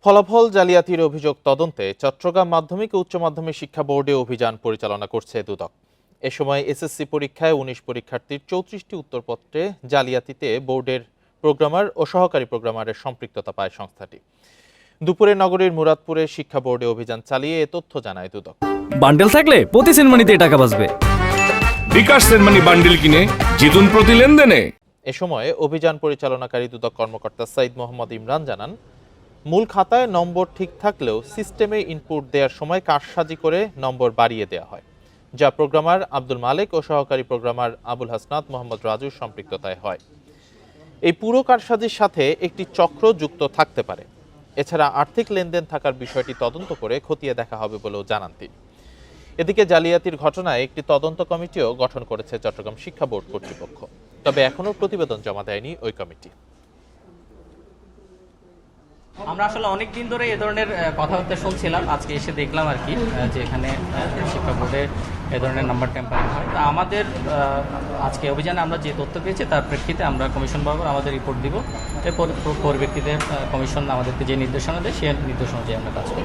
ফলাফল জালিয়াতির অভিযোগ তদন্তে চট্টগ্রাম মাধ্যমিক ও উচ্চ মাধ্যমিক শিক্ষা বোর্ডে অভিযান পরিচালনা করছে দুদক। এ সময় এসএসসি পরীক্ষায় ১৯ পরীক্ষার্থীর ৩৪টি উত্তরপত্রে জালিয়াতিতে বোর্ডের প্রোগ্রামার ও সহকারী প্রোগ্রামারের সম্পৃক্ততা পায় সংস্থাটি। দুপুরে নগরীর মুরাদপুরে শিক্ষা বোর্ডে অভিযান চালিয়ে এ তথ্য জানায় দুদক। বান্ডেল থাকলে প্রতি সেনমানিতে টাকা বাঁচবে। বিকাশ সেনমানি বান্ডেল কিনে জিতুন প্রতি লেনদেনে। এ সময় অভিযান পরিচালনাকারী দুদক কর্মকর্তা সাইদ মোহাম্মদ ইমরান জানান, মূল খাতায় নম্বর ঠিক থাকলেও সিস্টেমে ইনপুট দেওয়ার সময় কারসাজি করে নম্বর বাড়িয়ে দেওয়া হয়, যা প্রোগ্রামার আব্দুল মালেক ও সহকারী প্রোগ্রামার আবুল হাসনাত মোহাম্মদ রাজুর সম্পৃক্ততায় হয়। এই পুরো কারসাজির সাথে একটি চক্র যুক্ত থাকতে পারে। এছাড়া আর্থিক লেনদেন থাকার বিষয়টি তদন্ত করে খতিয়ে দেখা হবে বলেও জানান তিনি। এদিকে জালিয়াতির ঘটনায় একটি তদন্ত কমিটিও গঠন করেছে চট্টগ্রাম শিক্ষা বোর্ড কর্তৃপক্ষ। তবে এখনও প্রতিবেদন জমা দেয়নি ওই কমিটি। আমরা আসলে অনেক দিন ধরে এ ধরনের কথাবার্তা শুনছিলাম, আজকে এসে দেখলাম আর কি যে এখানে শিক্ষা বোর্ডে এ ধরনের নাম্বার টেম্পারিং হয়। তা আমাদের আজকে অভিযানে আমরা যে তথ্য পেয়েছি তার প্রেক্ষিতে আমরা কমিশন বরাবর আমাদের রিপোর্ট দিব। এরপর পরিপ্রেক্ষিতে কমিশন আমাদেরকে যে নির্দেশনা দেয় সেই নির্দেশনা অনুযায়ী আমরা কাজ করি।